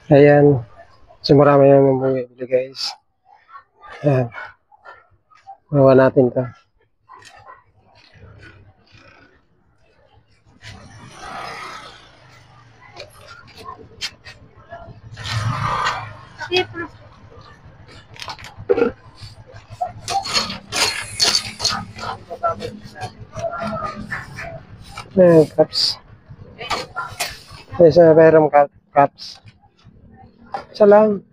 Ayan. So marami naman bumibili guys. Ayan. Mawa natin to. Ayan, cups. Yes, mayroong cups. Isa lang.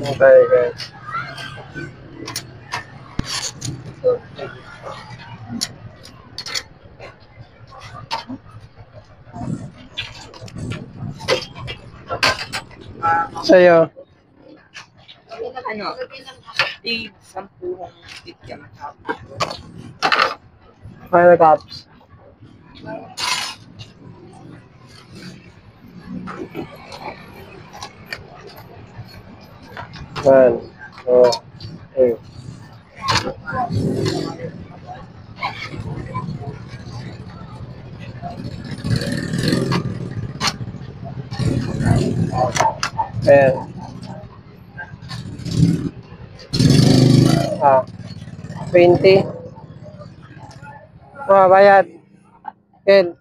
Okay guys. Sa'yo. Ano? Di 10 kityan. Final cups. One, two, three. Ayan. Ah, 20. Bayad. Ken.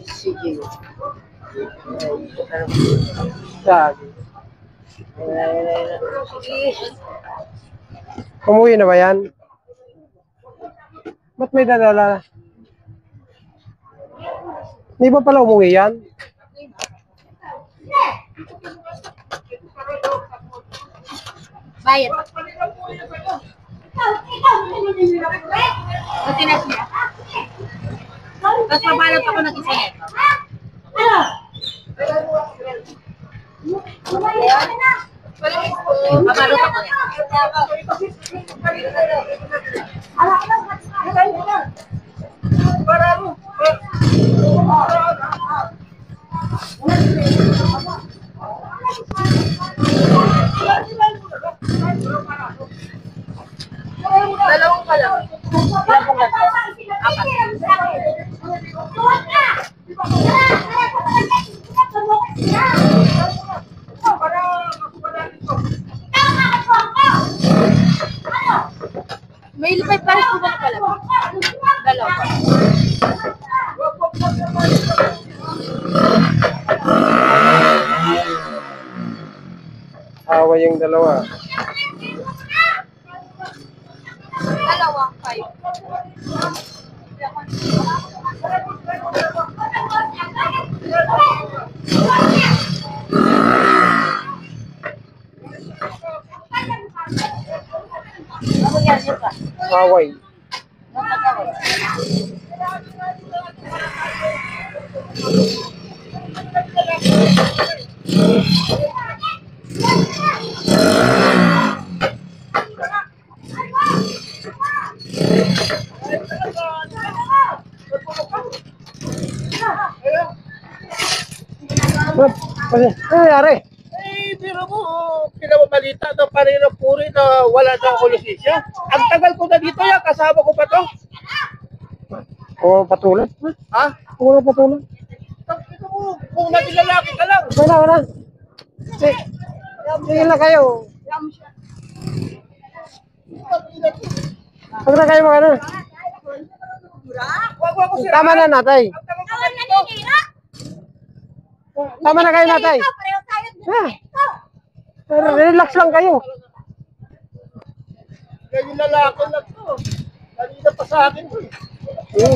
Sige. Saan? Umuwi na ba yan? Ba't may dadala? Hindi ba pala umuwi yan? Bayad. Kasi na siya. Tapos pabalot ako ng isa nito. Pabalot ako yan. Dalawang pa lang. Ilan pong gato? 4. May lipay pa rin po ba pala? Dalawa. Awa yung dalawa. Dalawang 5. Away. Ano nangyari? Eh, biro mo, pinababalita daw parero puri na wala daw ako lisensya. Ang tagal ko na dito yan, kasama ko pa to. O patulan? Ha? Wala patulan. Ito mo, kung naglalaki ka lang. Wala. Sige na kayo. Huwag na kayo mga ano. Wag ako sila. Tama na natay. Ang tagal ko na dito. Tama na kayo natay. Relax lang kayo. Ganyan lalaki lang to. Kanina pa sa akin to.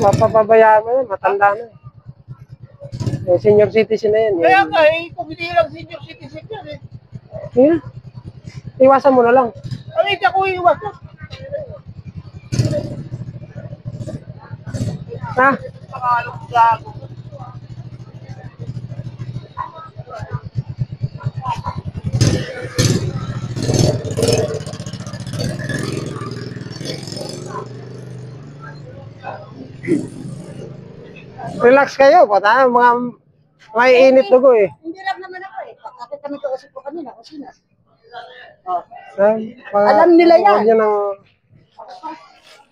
Mapapabayaan mo yan. Matanda na. Senior citizen na yan. Kaya nga eh, kung hindi lang senior citizen yan eh. Yeah. Iwasan mo na lang. Ano hindi ako iwas? Ha? Pangalong gago. Relax kayo, pata mga may init dugo eh. Hindi lang naman ako eh. Bakit kami kausap ko kanina, kusina. Oh. Alam nila yan. Yan ang...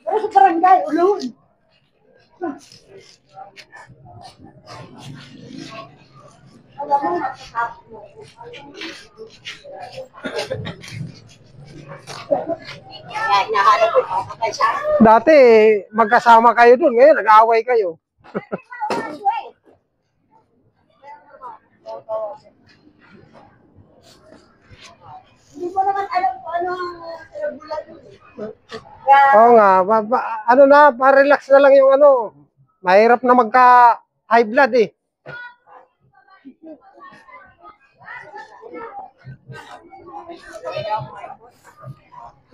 Pero sa barangay, ulun. Alam mo, nahanap ko, papatay siya. Dati, magkasama kayo dun. Ngayon, nag-aaway kayo. Hindi mo naman alam kung ano ang regular yun. Oo nga. Ano na, pa-relax na lang yung ano. Mahirap na magka-high blood eh.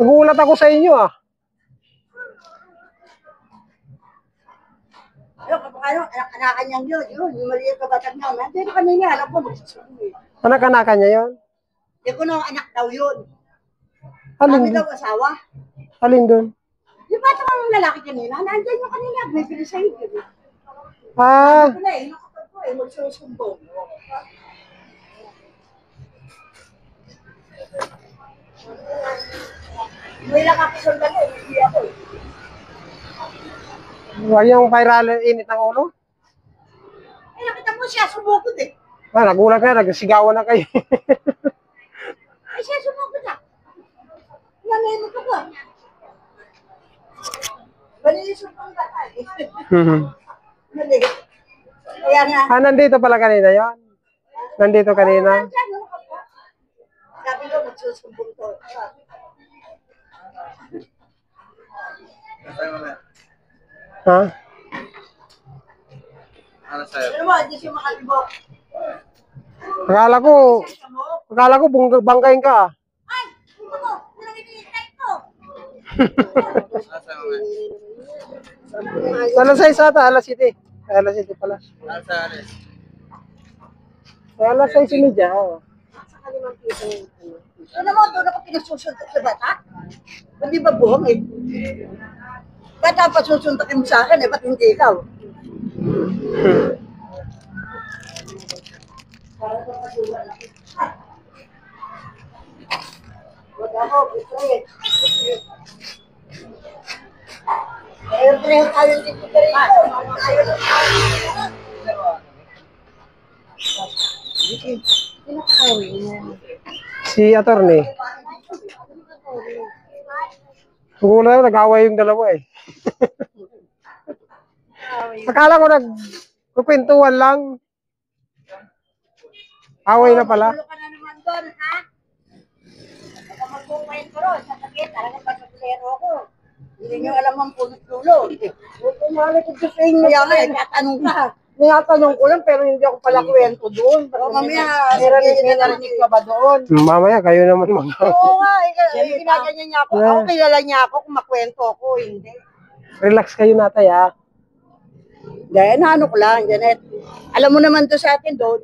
Nagulat ako sa inyo ah. Ano, anak-anakan niyang yun, yung maliit na batang niya. Nandito kanina, alam ko, magsusulit. Anak-anakan niya yun? Hindi ko nang anak daw yun. Alin Kami dun? daw asawa. Alin dun? Yung bata ng lalaki kanina, nandyan yung kanina, may pilisay yun. Ah, Ito na eh, nakapag ko eh, magsusumbong. May lang ako sundan eh, hindi ako eh. wag yung viral init ng ulo. Eh, nakita mo siya, sumugod eh. Ah, nagulat na, nagsigawan na kayo. Eh, siya sumugod na. Nanayamot ako. Malinis yung pang bata eh. Malinis. Kaya nga. Ah, nandito pala kanina yon. Nandito kanina. Nandyan, ano ka po? Sabi ko, magsusumbong to. Ha? Ano mo, hindi siya makalibok. Akala ko banggain ka. Ay! Ano mo? Walang hinihintay ko. Alas 6 ata, alas 7. Alas 7 pala. Alas 6 media. Oh. Sa kalimang piso. Ano mo, doon ako pinasusuntok sa bata? Hindi ba buhong eh? Ba't dapat susuntokin mo sa akin eh? Ba't hindi ikaw? Huwag ako, Israel. Pareho tayo dito pa rin. Si attorney. Siguro na nag-away yung dalawa eh. Akala ko nagkukwentuhan lang. Away na pala. Tulo ka na naman doon, ha? Baka magkukwento ron. Sasabihin, talagang pagkakulero ako. Hindi nyo alam ang punot-tulo. Kumalik ko sa inyo. Kaya nga, tatanong ka. Tinatanong ko lang, pero hindi ako pala kwento doon. Baka mamaya, narinig ka ba doon? Mamaya kayo naman Oo nga, ginaganyan niya ako. Ako kilala niya ako kung makwento ako, hindi. Relax kayo natay ah. Dahil ano ko lang, Janet. Alam mo naman to sa atin doon.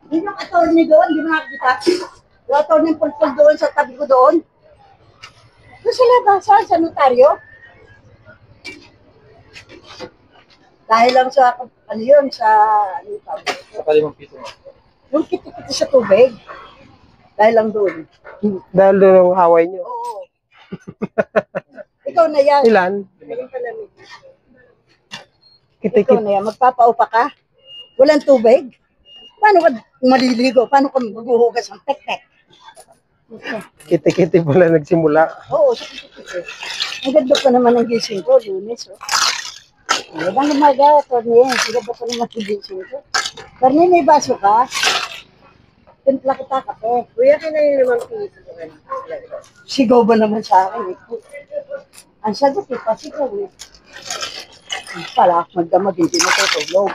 Yung attorney doon, di mo nakikita? Yung attorney pulpul doon sa tabi ko doon. Doon sa labasan, sa notaryo. Dahil lang sa, ano yun, sa, ano tawag? Sa kalimang piso. Yung kiti-kiti sa tubig. Dahil lang doon. Dahil doon ang away nyo. Oo. Ikaw na yan. Ilan? Ikaw palamig. Ikaw Kitikit. na yan. Magpapaupa ka. Walang tubig. Paano ka maliligo? Paano ka maghuhugas ng tek-tek? Kitikiti pala nagsimula. Oo, sa kiti-kiti. Ang ganda pa naman ang gising ko, Lunes. Oh. Magandang umaga, Torne. Sila ba pa naman ang gising ko? Torne, may baso ka? Timpla kita kape. Kuya, kinayin naman piso ko. Sigaw ba naman sa akin? Eh? Ang sagot eh, pasigaw eh. Pala, magdamag, hindi matutulog.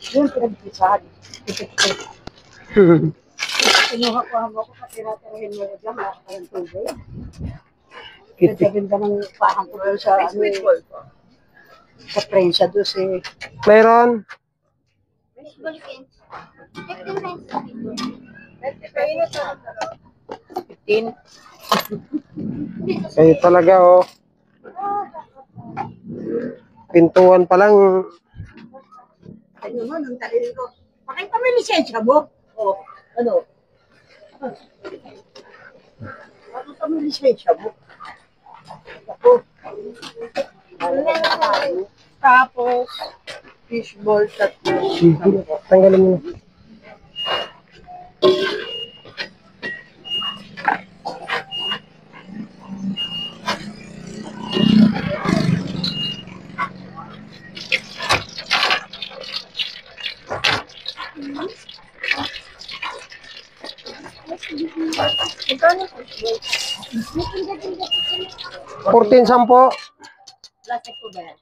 Yun, pinagpisahan. Tipit-tipit. Kinuha ko mo ko, katira-tirahin mo dyan, wala ka ng tubig. Kiti. Ganda ng pahang ko doon sa, ano, sa prensa doon si... Mayroon. Baseball kin. 15 cents. 15. Kayo talaga, oh. Pintuan pa lang. Ano mo, nung talin ko, pakita mo yung lisensya mo. O, ano? Pakita mo yung lisensya mo. Ako. Tapos, fishball tatlo. Sige, tanggalin mo. Magkano fishball? 14.10. Plastic ko ba yan?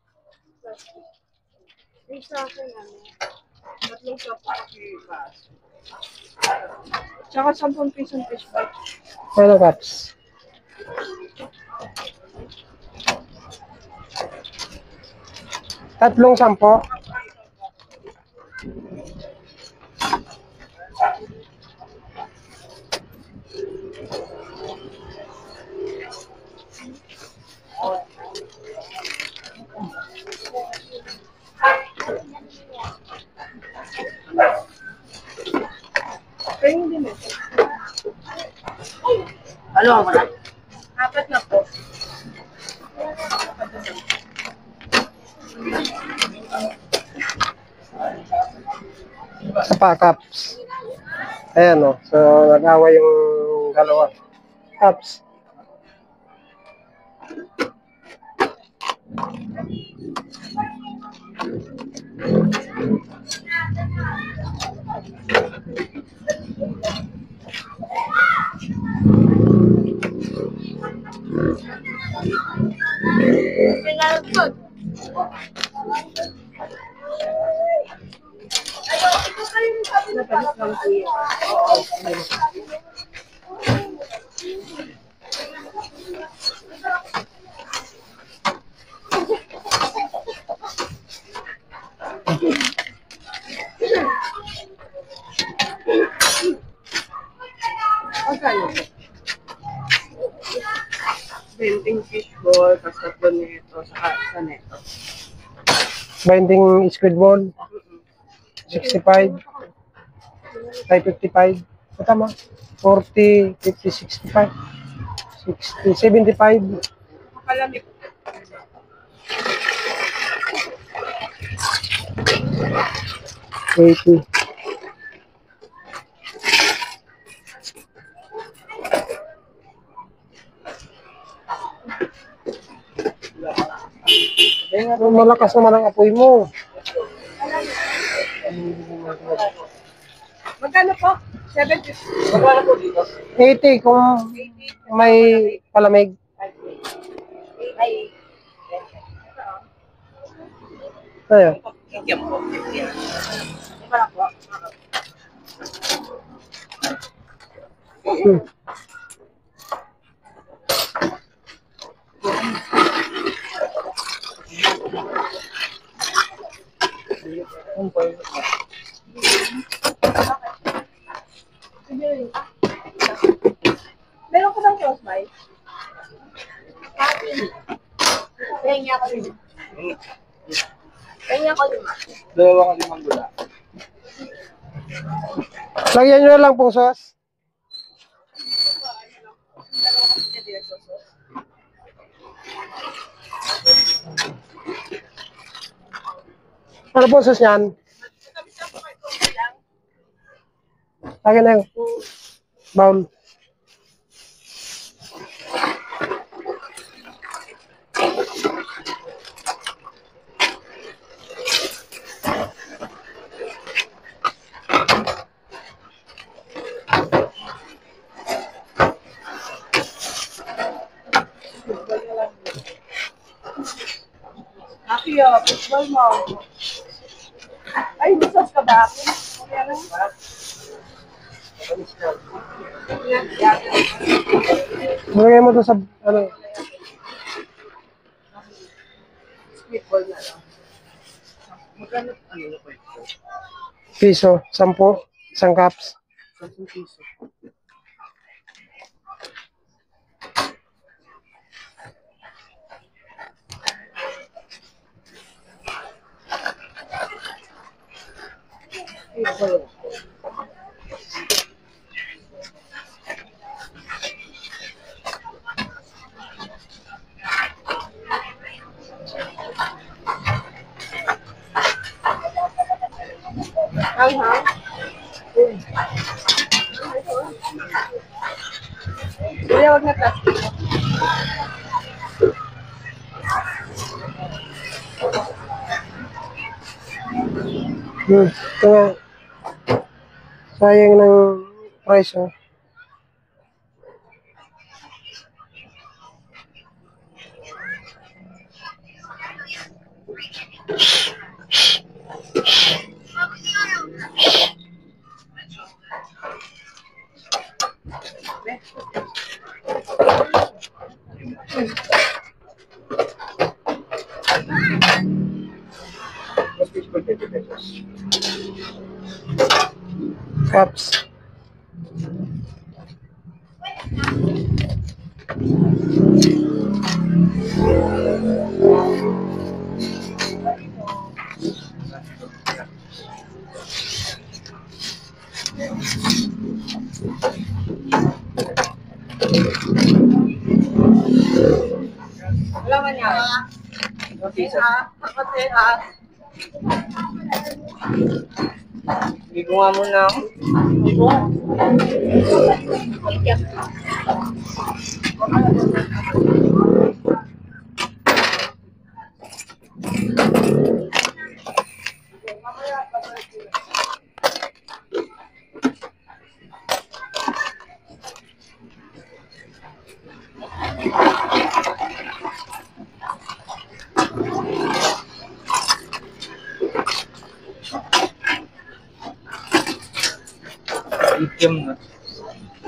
Yung sa akin, ano? Tatlong cup Tsaka 10 pisong fishball. Ano, Caps? Tatlong 10. Pero hindi mo. Ano ang wala? 4 na po. Sa pa, Caps. Ayan, oh. So, nag-away yung dalawa. Caps. Pinalagpag. Napalis lang kuya. Magkano? 20 fishball, tapos tatlo nito, saka isa nito. Binding squid ball. 65. 555. Tama. 40, 50, 65. 60, 75. Makalamig. 80. Malakas naman ang apoy mo. Magkano po? 750. Magkano po dito? 80 kung may palamig. Ay, Ayun. kikyan po. Kikyan. Di ba lang po? Hmm. Meron ko bang close by? Pengi ako lima. Pengi ako lima. Dalawang limang gula. Lagyan nyo na lang pong sauce. Ano pong sauce yan? Lagyan na yung bowl. Aki, fishball mo. Ay, bisas ka ba? Kaya lang. Lagay mo to sa, ano, Meatball na lang. Magkano ano na po ito? piso, 10, isang cups. 10 piso. Hang-hang. Kuya, wag na plastic. Ito nga. Sayang ng price, oh. Mas fishball 20 pesos. Cups. Wala man yan. Okay, ha? Okay, ha? Hindi ko nga muna ako. Itim na.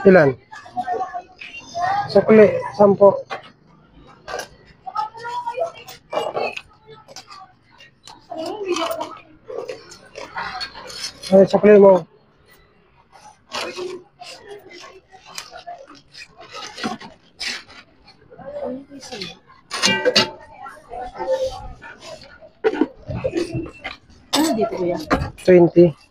Ilan? Sukli, 10. Ay, sukli mo. Ano dito, kuya? 20.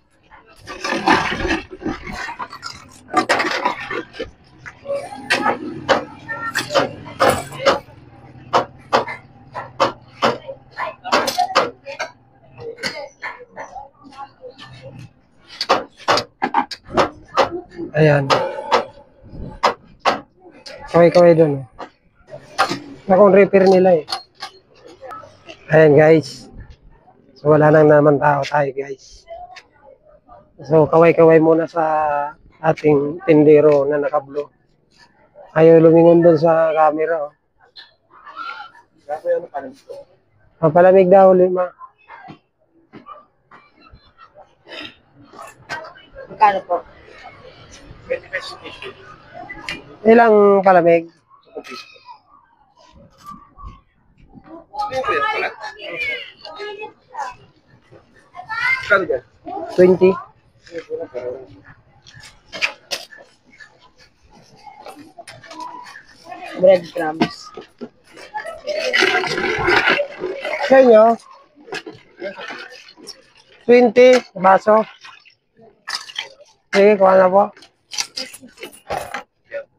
Ayan. Kaway-kaway doon. Akong repair nila eh. Ayan guys. So wala nang naman tao tayo guys. So kaway-kaway muna sa ating tindero na nakablo. Ayaw lumingon doon sa camera. Oh. Kaso yan ang kanin ko. Papalamig daw, 5. Magkano po? 20 pesos tissue. Ilang palamig? 10 piso. Ano yung kuya pala? Kano dyan? 20. Breadcrumbs. Sa inyo? 20 baso. Sige, kuha na po.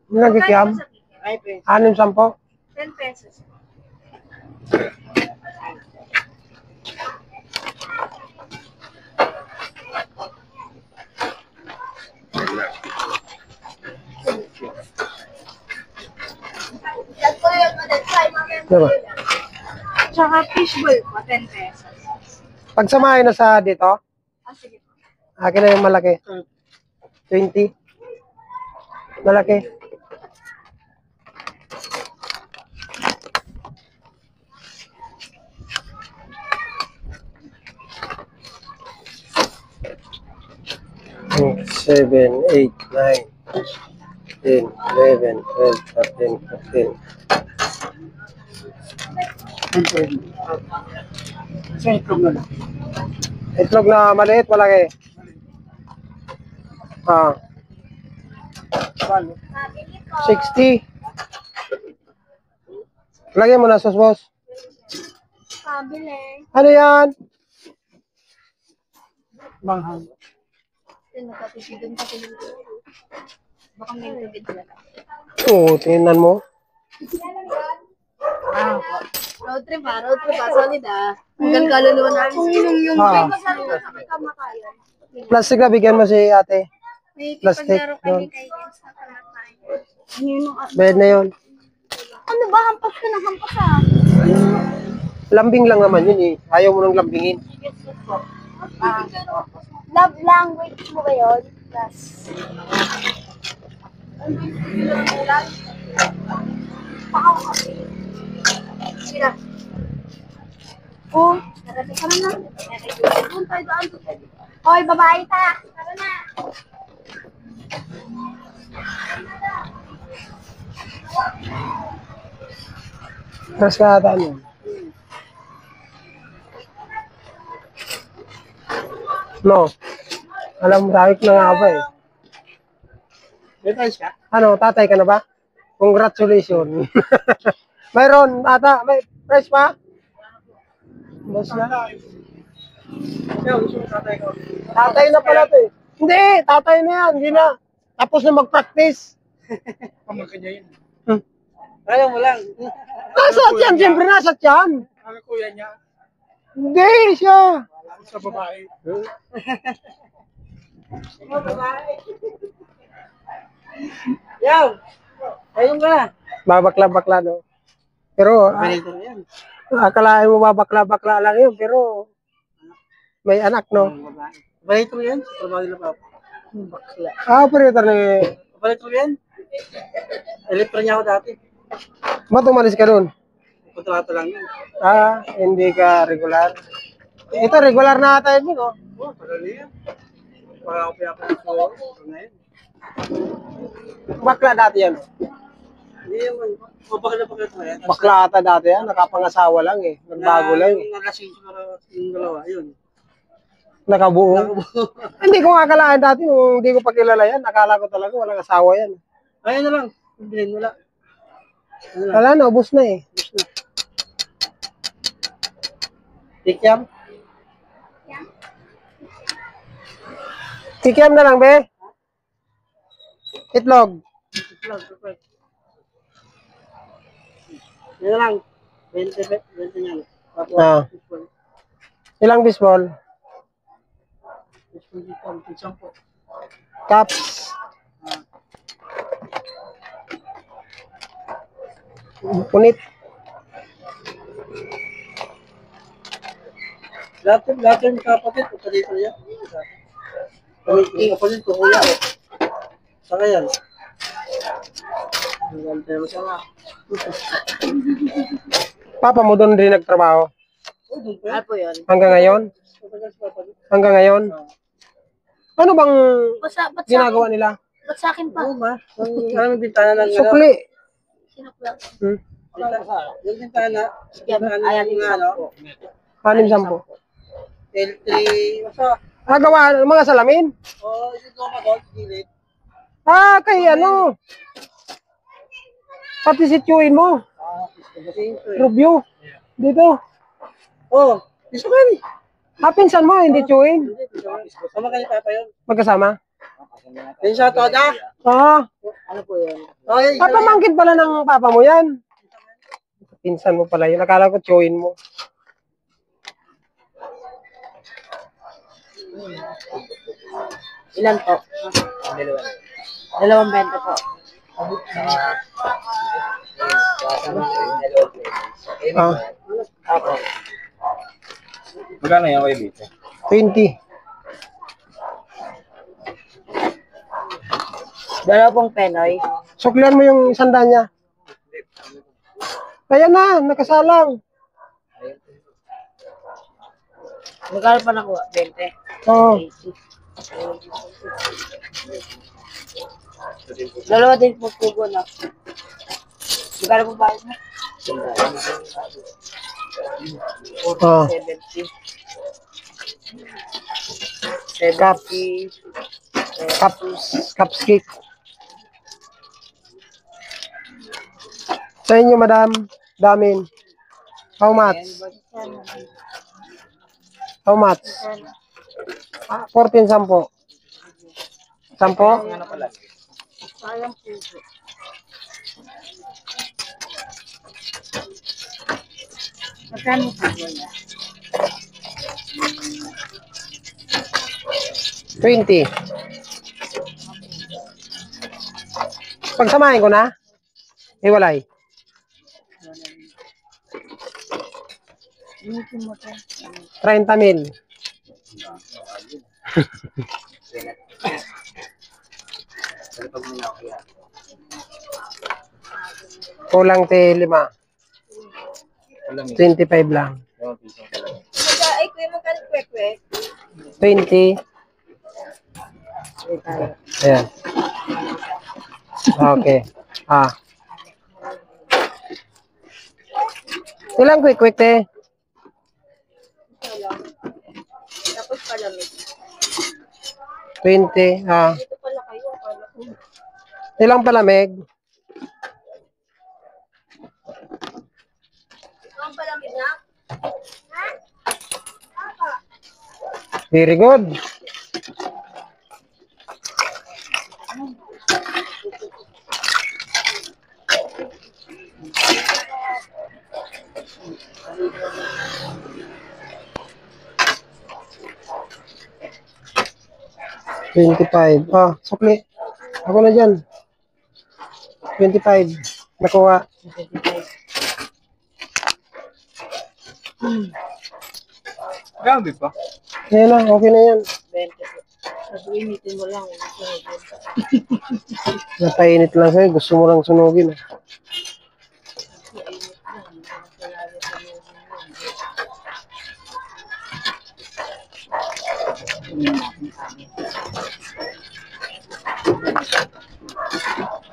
Nagkikiam? Ay, peso. 6, 10. 10 pesos. Diba? Tsaka fishball po, 10 pesos. Pagsamahin na sa dito, Ah, sige po. akin na yung malaki. 20. Malaki. 7, 8, 9, 10, 11, 12, 13, 14. Sa itlog na lang. Itlog na maliit, malaki. Ah, Paano? 60. Lagyan mo na sauce, boss. Pabili. Ano yan? Manghang. Nakatisigan pa sila. Baka may tubig na lang. Oo, tingnan mo. Road trip ha? Road trip ha? Solid ha? Hanggang kaluluwa namin. Yung Ah. masarap na kamakayan. Plastic na, bigyan mo si ate. May Plastic kipaglaro doon. kami kay Jens na kamakayan. Bayad na yun. Ano ba? Hampas ka ng hampas ha? Lambing lang naman yun eh. Ayaw mo nang lambingin. Love language mo ba yun? Plus. Sila. Oh, narating ka na. Doon tayo daan. Hoy, babae ta. Tara na. Mas ka ata ano. No. Alam mo, dahil na nga ba eh. May price ka? Ano, tatay ka na ba? Congratulations. Mayroon, ata, may price pa? Boss na. Kaya gusto mo tatay ko. Tatay na pala to eh. Hindi, tatay na yan. Hindi na. Tapos na mag-practice. Pamangkin niya yun. Hmm. Ayaw mo lang. Nasa tiyan, siyempre nasa tiyan. Ang kuya niya. Hindi siya. Sa babae. Yaw! Ayun ka. Babakla-bakla, no? Pero, Ganito yan. akalain mo babakla-bakla lang yun. Pero, may anak, no? Balito yan. Sa trabaho nila pa. Bakla. Operator ni... Balito yan. Electro niya ako dati. Ba't umalis ka doon? Kontrato lang yun. Hindi ka regular. Ito, regular na ata yun, no? Oh, tagal yan. Para ako pinapalito. Ito na yun. Bakla dati yan. Hindi naman. O bakit na bakit mo yan? Bakla ata dati yan. Nakapangasawa lang eh. Nagbago lang eh. Nalasing siguro yung dalawa. Yun. Nakabuo. Hindi ko akalain dati. Nung hindi ko pa kilala yan. Nakala ko talaga walang asawa yan. Ayun na lang. Bilhin mo lang. Ano lang? Wala na, ubus na eh. Gusto na. Tikyam? Kikiam na lang, be. Itlog. Itlog, perfect. Yan na lang. 20 niya. Tapos, Ah. fishball. Ilang bisbol? Fishball dito. Isang po. Caps. Punit. Lahat yung kapatid. Punta dito yan. Kapatid ko, kuya. Saka yan. Ang ganda mo siya nga. Papa mo doon rin nagtrabaho. Oh, doon pa. po yun? Hanggang ngayon? Matagal si Papa. Hanggang ngayon? Ano bang Ba't ginagawa nila? sa akin pa? Oo ba? Maraming bintana ng ano. Sukli. Sinukla. Yung bintana. Ayan, Yung ano. 6-10. L3. Basta. Gawa ng mga salamin? Oh, ito ko doon. Gilid. Kay ano? Pati sitsuin mo. Kasi ito eh. Review. Dito. Oh, gusto ka rin. Pinsan mo, hindi tsuin. Sama ka ni Papa yun. Magkasama? Yung sa Toda. Ano po yun? Oh, yun. Pamangkin pala ng papa mo yan. Pinsan mo pala yun. Akala ko tsuin mo. Ilan po? Dalawang benta po. Magkano yan kayo dito? 20. Dalawang penoy. Suklian mo yung sanda niya. Kaya na, nakasalang. Magkano pa nakuha? 20. Oo. Dalawa din po pugo na. Magkano po bayad mo? Oh, 70. cups. 70. Cups cake. Sa inyo, madam. Damin. How much? How much? 14 sampo. Sampo? Sayang pugo. Magkano pugo niya? 20. Pagsamahin ko na. Iwalay. Initin mo to. 30,000. Kulang 5. 25 lang. Ay, kuya, magkano kwek-kwek? 20. Ayan. Okay. Ilang quick te? Tapos palamig. 20. Dito pala kayo. Akala ko. Ilang palamig? Ang palamig na? Very good. $25. Sukli. Ako na dyan. 25. Nakuha. Grabe pa. Ayan na, okay na yan. 20. Tapos initin mo lang. Napainit lang sa'yo. Gusto mo lang sunugin.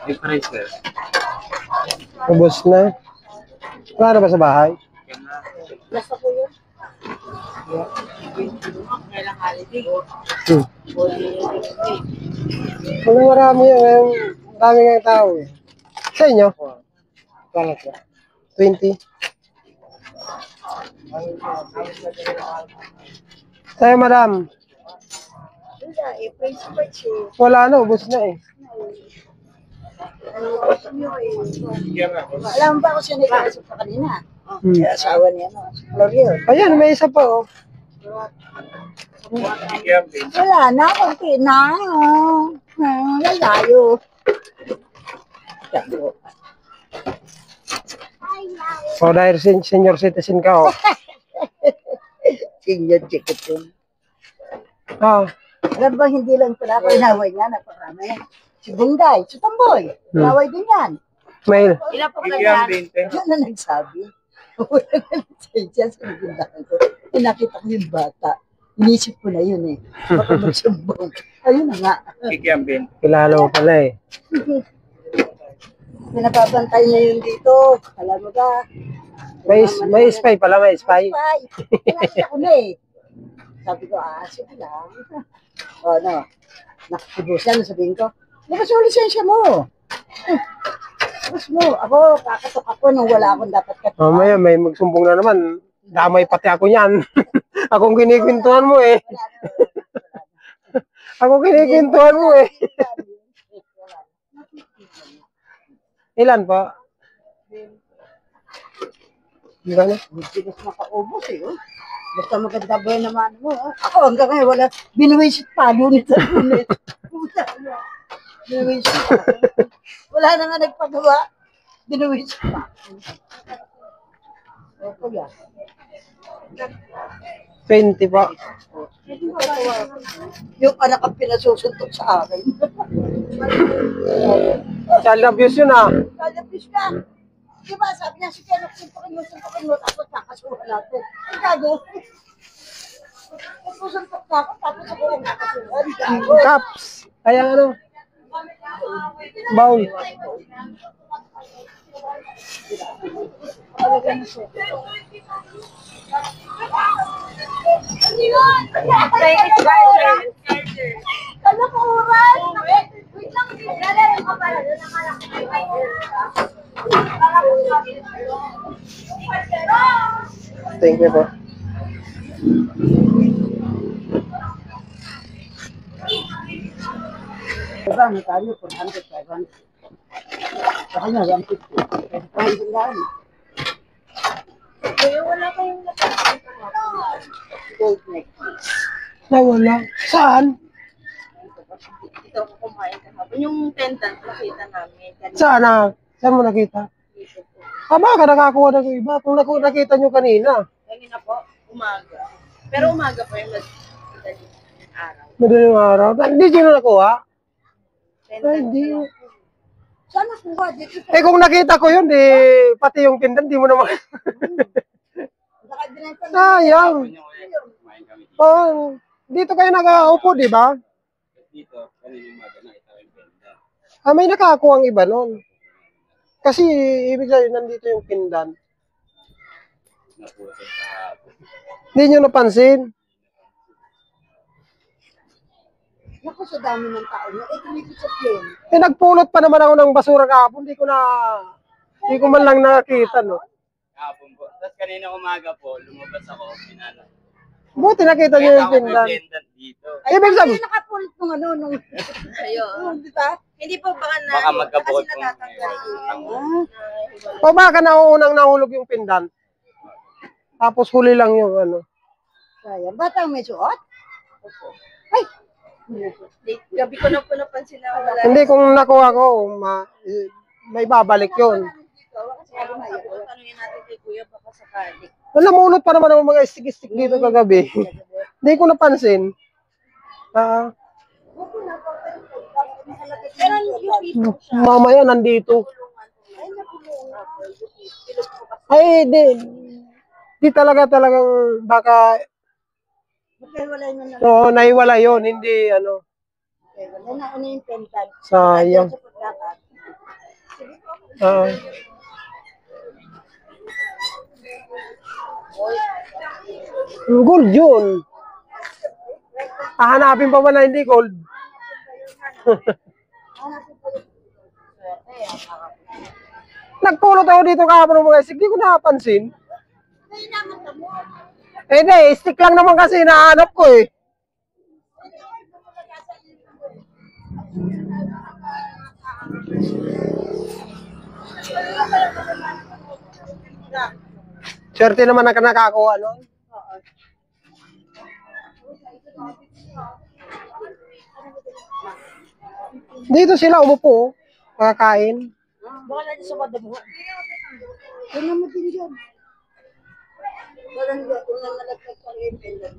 May price sir. Ubos na. Wala na ba sa bahay? Nasa ko yun. Kailang holiday. Wala marami yan. Marami nga yung tao eh. Sa inyo? 20. Sa'yo, madam. Wala eh. Principal siya. Wala na, ubos na eh. Alam ba kung siya nagkakasok sa kanina? Hmm. Asawa niya, no? L'Oreal. Ayan, may isa pa oh. Wala na, konti na. Lalayo. O dahil senior citizen ka oh. Senior ticket yun. Alam ba, hindi lang pala ako inaway niya, naparami. Si Bunday, si Tamboy, inaway din yan. Mail. Ilan po kayo yan? Yan na nagsabi. Wala na lisensya sa nagundahan ko. Nakita ko yung bata. Inisip ko na yun eh. Baka magsumbong. Ayun na nga. Kilala mo pala eh. Pinapabantay niya yun dito. Alam mo ba? May spy pala, may spy. Spy. Nakita ko na eh. Sabi ko, sige lang. O, ano? Nakikibusan, sabihin ko, labas yung lisensya mo. Labas mo. Ako, kakatok ako nung wala akong dapat katok. Mamaya may magsumbong na naman. Damay pati ako niyan. Akong kinikwentuhan mo eh. Ako kinikwentuhan mo eh. Ilan po? Hindi na. Hindi mas makaubos eh. Oh. Basta maganda ba yung naman mo. Oh. Ako hanggang ngayon wala. Binuwisit palo nito. Binuwisit pa. Wala na nga nagpagawa. Binuwisit pa. O kaya. 20 po. Yung anak ang pinasusuntok sa akin. Child abuse yun ah. Kalapis ka. Diba sabi niya, sige, suntukin mo, tapos kakasuhan natin. Ang gago. Susuntok pa ako, tapos ako yung nakasunod. Cups. Kaya ano? Bowl. Ano ko oras? Wait lang, lalaro ka pala. Thank you po. Diba, magkano? 400, 500. Sa kanya, 150. Pwede pa yung sandaan. Kaya wala kayong gold necklace. Nawala. Saan? Ito ako kumain kahapon. Yung pendant, nakita namin. Kanina Saan na? Saan mo nakita? dito po. Baka nakakuha ng iba. Kung nakita nyo kanina. Kanina po, umaga. Pero umaga po yung madaling araw. Madaling araw. Hindi nyo nakuha? Ay, Pendant hindi. Sana kuha dito. Eh kung nakita ko yun, pati yung pindan, di mo naman. Nakadinenta na. Sayang. Oh, dito kayo nakaupo, di ba? Dito, kanina umaga nakita ko yung benda. Ah, may nakakuha ang iba nun. Kasi ibig sabihin, nandito yung pindan. Napusod sa hapon. Hindi nyo napansin. Naku, sa dami ng tao niya. Eh, kumikisap yun. Eh, nagpulot pa naman ako ng basura kahapon. Hindi ko man lang nakakita, no? Kahapon po. Tapos kanina umaga po, lumabas ako, pinala. Buti nakita nyo yung pindan. Pendant dito. Ay, Ibig sabihin- bakit nakapulot nung ano, nung... Ayun. Di ba? Hindi po baka na. Baka magkabukod kasi po. natatanggal yung Ah, O baka nauunang nahulog yung pindan. Tapos huli lang yung ano. sayang. Batang may suot? Ay! Gabi ko na po napansin na wala. Hindi, kung nakuha ko, may babalik yun. Tanungin natin kay Kuya baka sakali. Namulot pa naman ang mga stick-stick dito kagabi. Hindi ko napansin. Ah, Pero yung piso siya. mamaya nandito. Ay, di talagang baka Magkaiwalay na lang. oo, naiwala yun, hindi ano. Magkaiwalay na ano yung pentan. Sayang. Sa pagkakat. Ah. Gold yun. Hahanapin pa ba na hindi gold? Nagpulot ako dito kahapon ng mga stick, di ko napansin. Eh di, stick lang naman kasi nahanap ko eh. Swerte naman na nakakuha nun. Dito sila umupo, kakain. Baka na sa madamuhan. Tingnan mo din dyan. Walang kung nalalaglag pa yung pentan.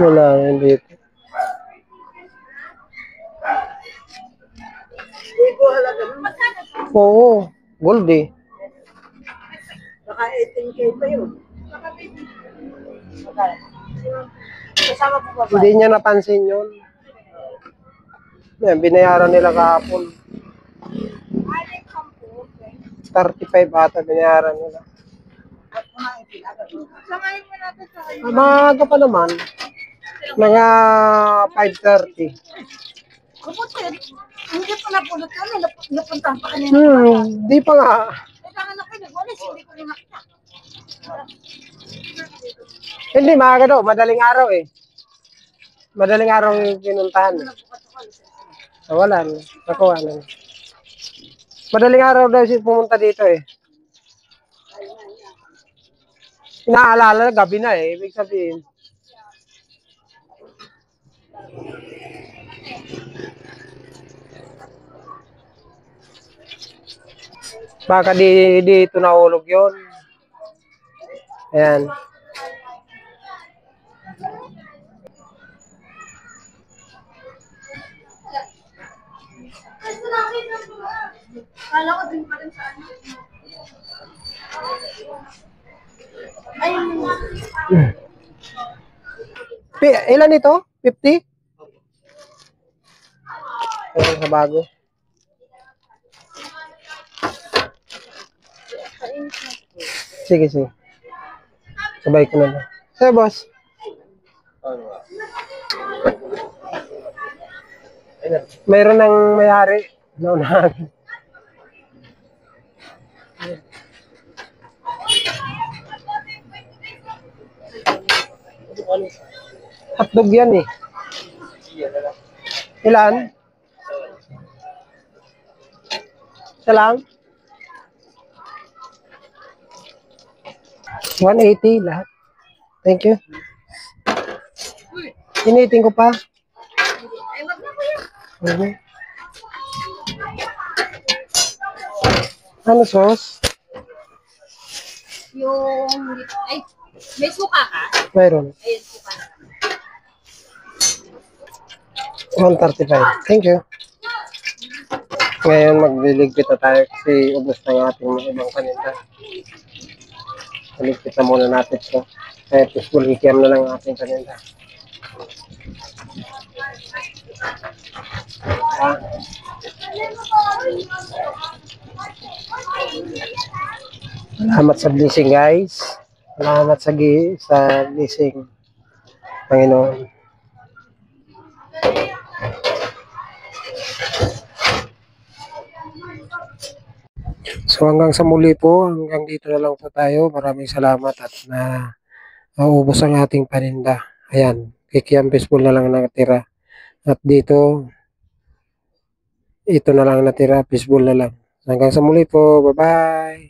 Wala yan dito. Hindi ko halaga nun. Oo, gold eh. Baka 18K pa yun. Kasama po ba ba? Hindi niya napansin yun. Yan, binayaran nila kahapon. 35 ata binayaran nila. Samayin mo natin sa kayo. Maaga pa naman. Mga 5:30. Kaputin. Hindi pa napulot yun. Napuntahan pa kanina. Di pa nga. Kailangan ako nag-walis. Hindi ko rin nakita. Hindi, maaga daw. Madaling araw eh. Madaling araw yung pinuntahan. Wala na. Nakuha na. Madaling araw daw siya pumunta dito eh. Inaalala, gabi na eh. Ibig sabihin. Baka dito nahulog yun. Ayan. Kala ko din pa rin sa ano. Ilan ito? 50? Ayun, sa bago. Sige, sige. Sabay ko na lang. Sa'yo, boss. Mayroon ng may-ari. Naunahan. Hotdog yan eh. Ilan? Isa lang? 180 lahat. Thank you. Initin ko pa. Ay, wag na kuya. Mhm. Ano sauce? Yung, ay, may suka ka? Mayroon. Ayun, suka na. 135. Thank you. Ngayon magliligpit na tayo kasi ubos na yung ating mga ibang paninda. Maligpit na muna natin ito. Kaya fishbowl kikiam na lang ang ating paninda. Salamat sa blessing guys. Salamat sa blessing. Panginoon. So hanggang sa muli po, hanggang dito na lang po tayo. Maraming salamat at naubos ang ating paninda. Ayan, kikiam fishbowl na lang natira. At dito, ito na lang natira, fishbowl na lang. Hanggang sa muli po, bye-bye!